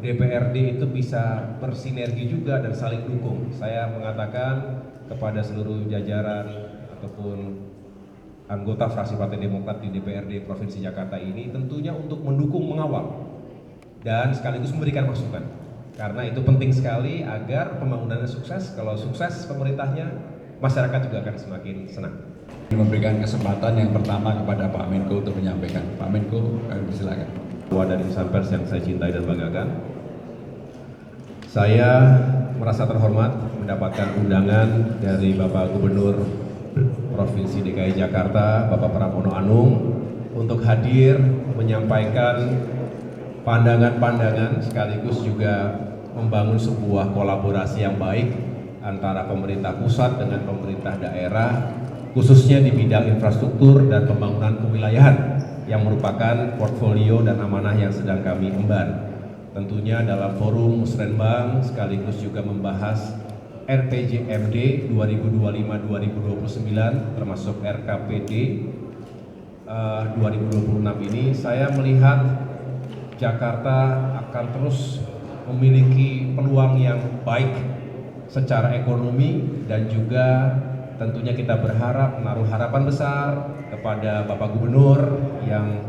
DPRD itu bisa bersinergi juga dan saling dukung. Saya mengatakan kepada seluruh jajaran ataupun anggota fraksi Partai Demokrat di DPRD Provinsi Jakarta ini tentunya untuk mendukung, mengawal dan sekaligus memberikan masukan. Karena itu penting sekali agar pembangunannya sukses. Kalau sukses pemerintahnya, masyarakat juga akan semakin senang. Memberikan kesempatan yang pertama kepada Pak Menko untuk menyampaikan. Pak Menko, silakan. Dari insan pers yang saya cintai dan banggakan, saya merasa terhormat mendapatkan undangan dari Bapak Gubernur Provinsi DKI Jakarta, Bapak Pramono Anung, untuk hadir menyampaikan pandangan-pandangan sekaligus juga membangun sebuah kolaborasi yang baik antara pemerintah pusat dengan pemerintah daerah, khususnya di bidang infrastruktur dan pembangunan kewilayahan yang merupakan portfolio dan amanah yang sedang kami emban. Tentunya dalam forum Musrenbang sekaligus juga membahas RPJMD 2025-2029 termasuk RKPD 2026 ini, saya melihat Jakarta akan terus memiliki peluang yang baik secara ekonomi dan juga tentunya kita berharap menaruh harapan besar kepada Bapak Gubernur yang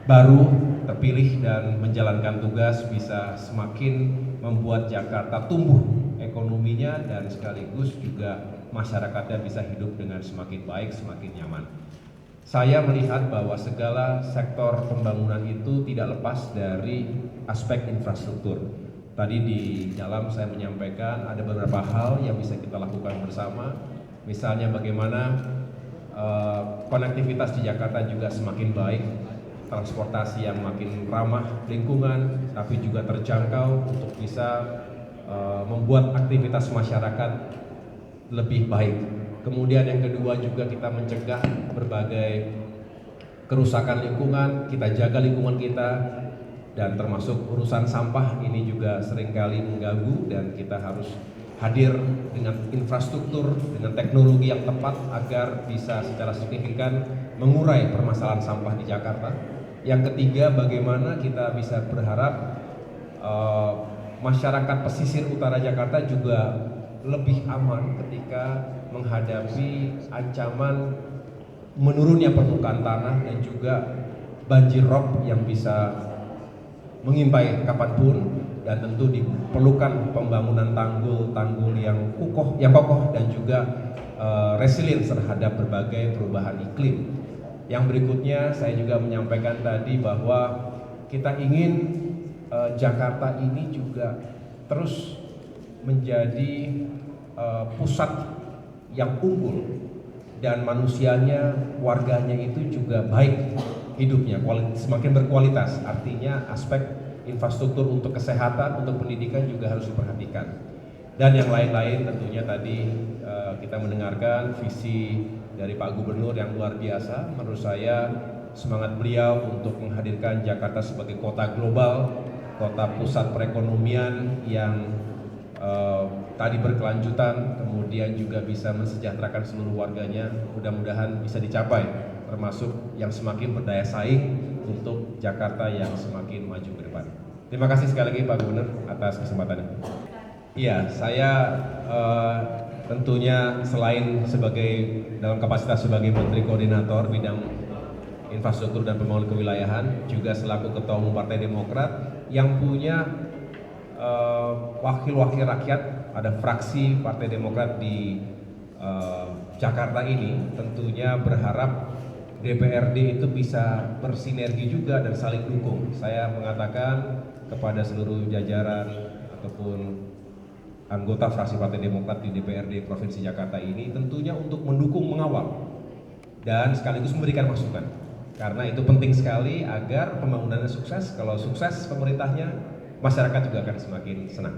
baru terpilih dan menjalankan tugas bisa semakin membuat Jakarta tumbuh ekonominya dan sekaligus juga masyarakatnya bisa hidup dengan semakin baik, semakin nyaman. Saya melihat bahwa segala sektor pembangunan itu tidak lepas dari aspek infrastruktur. Tadi di dalam saya menyampaikan ada beberapa hal yang bisa kita lakukan bersama. Misalnya bagaimana konektivitas di Jakarta juga semakin baik, transportasi yang makin ramah lingkungan, tapi juga terjangkau untuk bisa membuat aktivitas masyarakat lebih baik. Kemudian yang kedua juga kita mencegah berbagai kerusakan lingkungan, kita jaga lingkungan kita, dan termasuk urusan sampah ini juga seringkali mengganggu dan kita harus hadir dengan infrastruktur, dengan teknologi yang tepat agar bisa secara signifikan mengurai permasalahan sampah di Jakarta. Yang ketiga, bagaimana kita bisa berharap masyarakat pesisir utara Jakarta juga lebih aman ketika menghadapi ancaman menurunnya permukaan tanah dan juga banjir rob yang bisa mengintai kapanpun, dan tentu diperlukan pembangunan tanggul-tanggul yang kokoh dan juga resilient terhadap berbagai perubahan iklim. Yang berikutnya saya juga menyampaikan tadi bahwa kita ingin Jakarta ini juga terus menjadi pusat yang unggul dan manusianya, warganya itu juga baik hidupnya, semakin berkualitas. Artinya aspek infrastruktur untuk kesehatan, untuk pendidikan juga harus diperhatikan. Dan yang lain-lain tentunya tadi kita mendengarkan visi dari Pak Gubernur yang luar biasa. Menurut saya semangat beliau untuk menghadirkan Jakarta sebagai kota global, kota pusat perekonomian yang tadi berkelanjutan, kemudian juga bisa mensejahterakan seluruh warganya, mudah-mudahan bisa dicapai, termasuk yang semakin berdaya saing untuk Jakarta yang semakin maju ke depan. Terima kasih sekali lagi Pak Gubernur atas kesempatannya. Iya, saya tentunya selain sebagai dalam kapasitas sebagai Menteri Koordinator bidang infrastruktur dan pembangunan kewilayahan, juga selaku Ketua Umum Partai Demokrat yang punya wakil-wakil rakyat, ada fraksi Partai Demokrat di Jakarta ini, tentunya berharap DPRD itu bisa bersinergi juga dan saling dukung. Saya mengatakan kepada seluruh jajaran ataupun anggota fraksi Partai Demokrat di DPRD Provinsi Jakarta ini tentunya untuk mendukung, mengawal dan sekaligus memberikan masukan. Karena itu penting sekali agar pembangunannya sukses. Kalau sukses pemerintahnya, masyarakat juga akan semakin senang.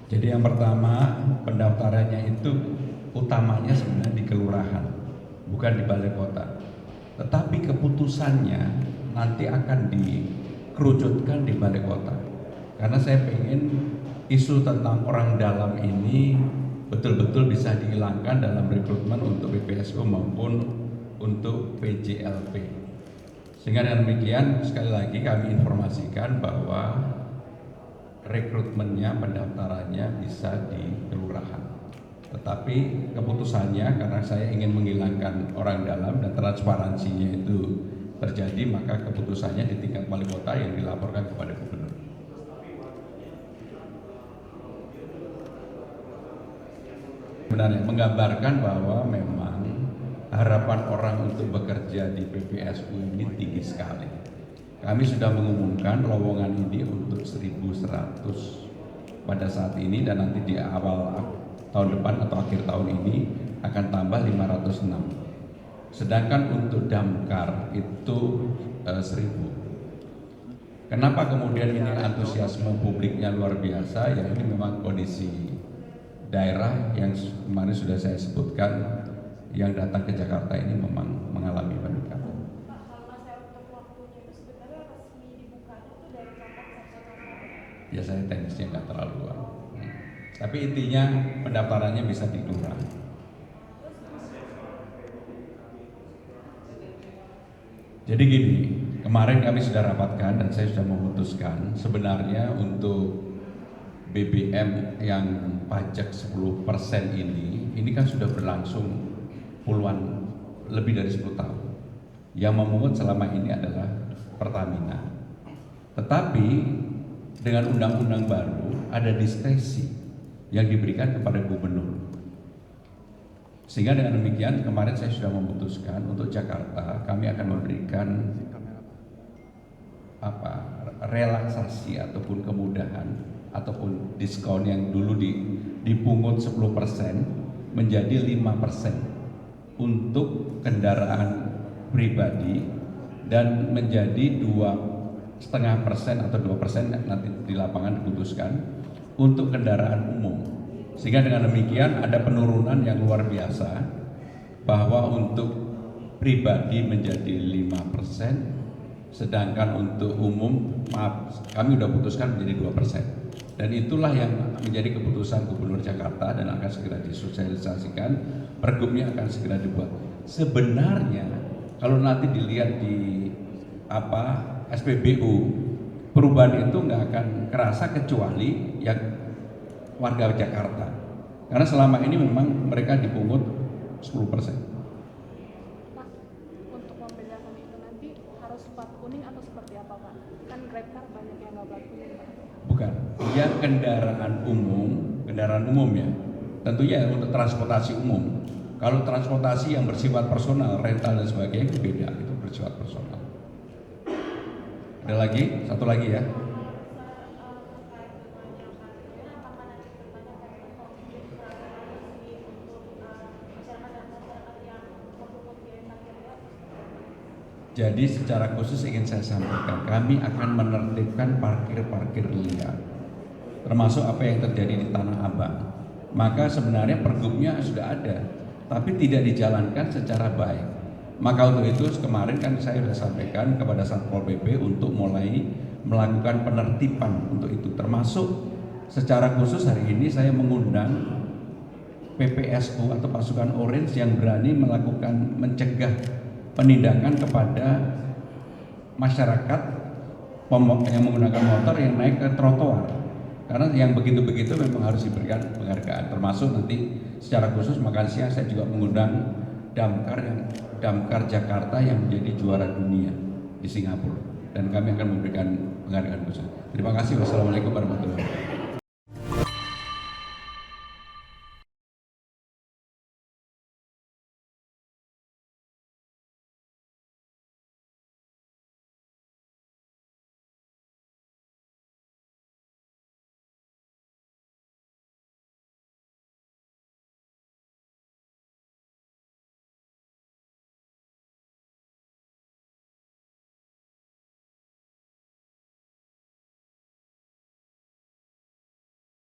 Jadi yang pertama, pendaftarannya itu utamanya sebenarnya di kelurahan, bukan di balai kota. Tetapi keputusannya nanti akan dikerucutkan di balai kota. Karena saya pengen isu tentang orang dalam ini betul-betul bisa dihilangkan dalam rekrutmen untuk PPSU maupun untuk PJLP. Dengan demikian sekali lagi kami informasikan bahwa rekrutmennya, pendaftarannya bisa di kelurahan. Tetapi keputusannya karena saya ingin menghilangkan orang dalam dan transparansinya itu terjadi, maka keputusannya di tingkat wali kota yang dilaporkan kepada gubernur. Sebenarnya menggambarkan bahwa memang harapan orang untuk bekerja di PPSU ini tinggi sekali. Kami sudah mengumumkan lowongan ini untuk 1.100 pada saat ini, dan nanti di awal tahun depan atau akhir tahun ini akan tambah 506. Sedangkan untuk damkar itu 1.000. Kenapa kemudian ini antusiasme publiknya luar biasa? Ya ini memang kondisi daerah yang kemarin sudah saya sebutkan, yang datang ke Jakarta ini memang mengalami peningkatan. Pak, kalau saya untuk waktunya itu sebenarnya resmi dibukanya itu dari kapan sampai kapan? Ya saya teknisnya nggak terlalu tapi intinya pendaftarannya bisa di kelurahan. Jadi gini, kemarin kami sudah rapatkan dan saya sudah memutuskan sebenarnya untuk BBM yang pajak 10% ini kan sudah berlangsung puluhan, lebih dari 10 tahun. Yang memungut selama ini adalah Pertamina. Tetapi dengan undang-undang baru ada diskresi yang diberikan kepada gubernur. Sehingga dengan demikian kemarin saya sudah memutuskan untuk Jakarta kami akan memberikan relaksasi ataupun kemudahan ataupun diskon yang dulu dipungut 10% menjadi 5% untuk kendaraan pribadi dan menjadi 2,5% atau 2% nanti di lapangan diputuskan untuk kendaraan umum. Sehingga dengan demikian ada penurunan yang luar biasa, bahwa untuk pribadi menjadi 5%, sedangkan untuk umum kami sudah putuskan menjadi 2%. Dan itulah yang menjadi keputusan Gubernur Jakarta dan akan segera disosialisasikan, pergubnya akan segera dibuat. Sebenarnya kalau nanti dilihat di SPBU, perubahan itu nggak akan kerasa kecuali yang warga Jakarta, karena selama ini memang mereka dipungut 10%. Pak, untuk membedakan itu nanti harus plat kuning atau seperti apa, Pak? Kan Grabcar banyak yang nggak plat kuning, Pak. Bukan, yang kendaraan umum ya, tentunya untuk transportasi umum. Kalau transportasi yang bersifat personal, rental dan sebagainya itu beda, itu bersifat personal. Ada lagi, satu lagi ya. Jadi secara khusus ingin saya sampaikan, kami akan menertibkan parkir-parkir liar, termasuk apa yang terjadi di Tanah Abang. Maka sebenarnya pergubnya sudah ada, tapi tidak dijalankan secara baik. Maka untuk itu kemarin kan saya sudah sampaikan kepada Satpol PP untuk mulai melakukan penertiban untuk itu, termasuk secara khusus hari ini saya mengundang PPSU atau pasukan Orange yang berani melakukan mencegah penindakan kepada masyarakat yang menggunakan motor yang naik ke trotoar, karena yang begitu-begitu memang harus diberikan penghargaan. Termasuk nanti secara khusus makan siang saya juga mengundang damkar Jakarta yang menjadi juara dunia di Singapura, dan kami akan memberikan penghargaan khusus. Terima kasih. Wassalamualaikum warahmatullahi wabarakatuh.